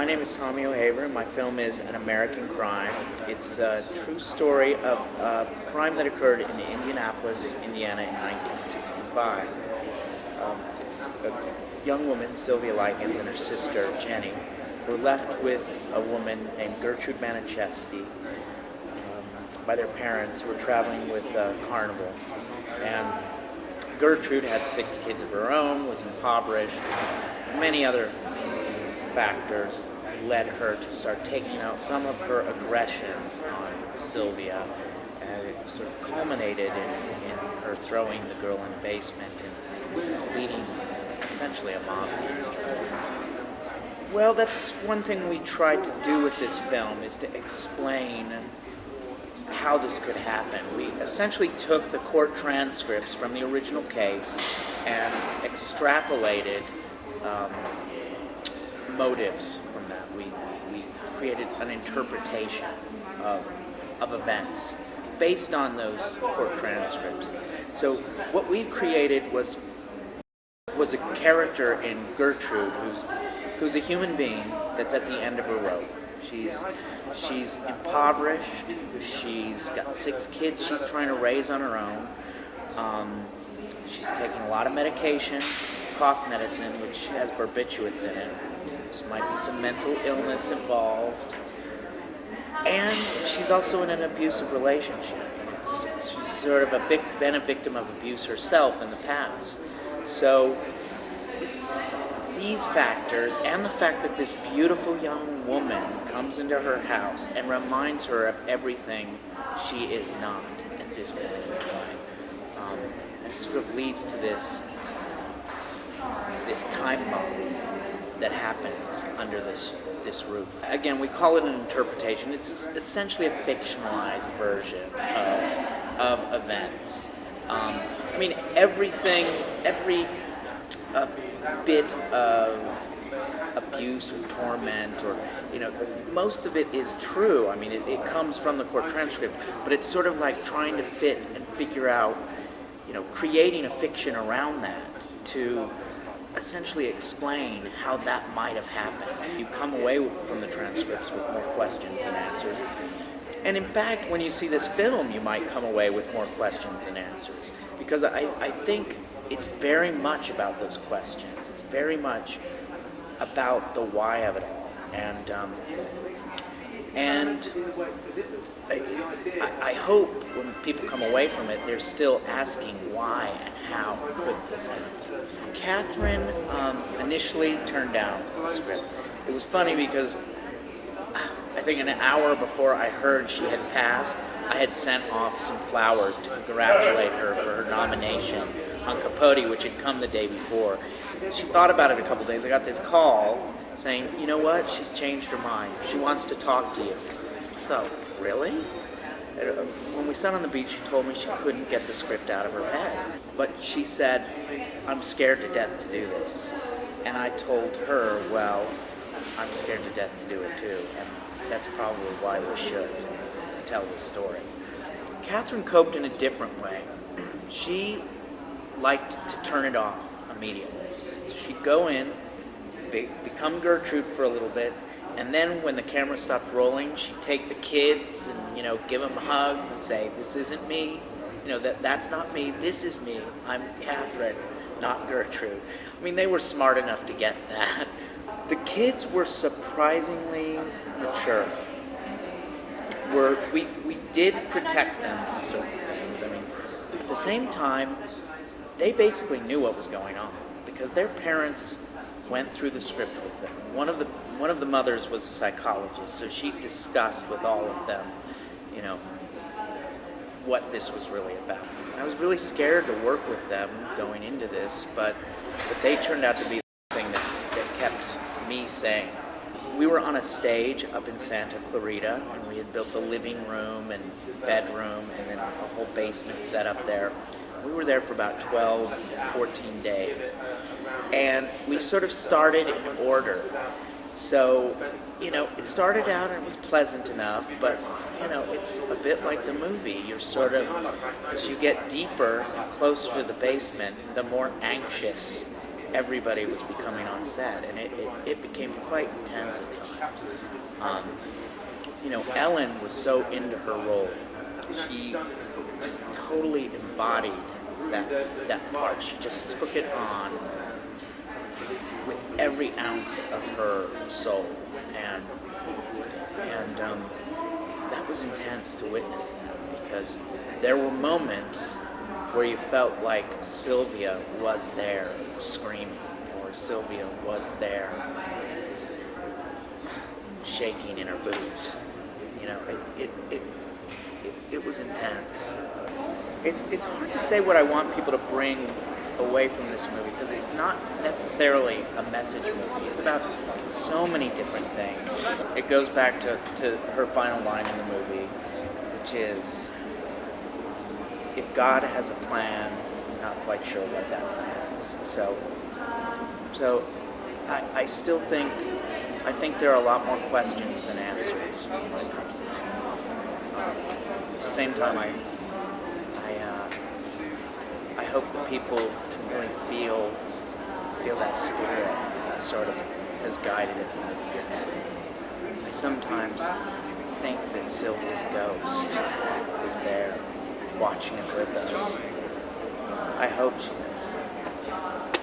name is Tommy O'Haver. My film is An American Crime. It's a true story of a crime that occurred in Indianapolis, Indiana in 1965. A young woman, Sylvia Likens, and her sister, Jenny, were left with a woman named Gertrude Baniszewski by their parents who were traveling with Carnival. And Gertrude had 6 kids of her own, was impoverished. Many other factors led her to start taking out some of her aggressions on Sylvia, and it sort of culminated in her throwing the girl in the basement and leading essentially a mob against her. Well, that's one thing we tried to do with this film, is to explain how this could happen. We essentially took the court transcripts from the original case and extrapolated motives from that. We created an interpretation of events based on those court transcripts. So what we created was a character in Gertrude who's a human being that's at the end of her rope. She's impoverished. She's got 6 kids she's trying to raise on her own. She's taking a lot of medication, cough medicine, which has barbiturates in it. There might be some mental illness involved. And she's also in an abusive relationship. She's sort of been a victim of abuse herself in the past. So it's these factors, and the fact that this beautiful young woman comes into her house and reminds her of everything she is not at this point in time. It sort of leads to this time bomb that happens under this roof. Again, we call it an interpretation. It's essentially a fictionalized version of events. I mean, every bit of abuse or torment, or most of it is true. I mean, it comes from the court transcript, but it's sort of like trying to fit and figure out, creating a fiction around that to essentially explain how that might have happened. You come away from the transcripts with more questions than answers. And in fact, when you see this film, you might come away with more questions than answers, because I think it's very much about those questions. It's very much about the why of it all. And I hope when people come away from it, they're still asking why and how could this happen. Catherine initially turned down the script. It was funny because I think an hour before I heard she had passed, I had sent off some flowers to congratulate her for her nomination on Capote, which had come the day before. She thought about it a couple days. I got this call saying, you know what, she's changed her mind. She wants to talk to you. I thought, really? When we sat on the beach, she told me she couldn't get the script out of her head. But she said, I'm scared to death to do this. And I told her, well, I'm scared to death to do it too. And that's probably why we should tell this story. Catherine coped in a different way. She liked to turn it off immediately. So she'd go in, become Gertrude for a little bit, and then when the camera stopped rolling, she'd take the kids and give them hugs and say, "This isn't me. That's not me. This is me. I'm Catherine, not Gertrude." I mean, they were smart enough to get that. The kids were surprisingly mature. We did protect them from certain things. I mean, at the same time, they basically knew what was going on because their parents went through the script with them. One of the mothers was a psychologist, so she discussed with all of them, what this was really about. I was really scared to work with them going into this, but they turned out to be the thing that kept me sane. We were on a stage up in Santa Clarita, and we had built the living room and bedroom and then a whole basement set up there. We were there for about 12, 14 days. And we sort of started in order. So, it started out and it was pleasant enough, but, it's a bit like the movie. You're sort of, as you get deeper and closer to the basement, the more anxious everybody was becoming on set, and it became quite intense at times. Ellen was so into her role. She just totally embodied that part. She just took it on with every ounce of her soul, and that was intense to witness that, because there were moments where you felt like Sylvia was there screaming, or Sylvia was there shaking in her boots. It was intense. It's hard to say what I want people to bring away from this movie, because it's not necessarily a message movie. It's about so many different things. It goes back to her final line in the movie, which is, if God has a plan, I'm not quite sure what that plan is. So I still think, there are a lot more questions than answers when it comes to this movie. At the same time, I hope that people can really feel that spirit that sort of has guided it from the beginning. I sometimes think that Sylvia's ghost is there watching it with us. I hope she is.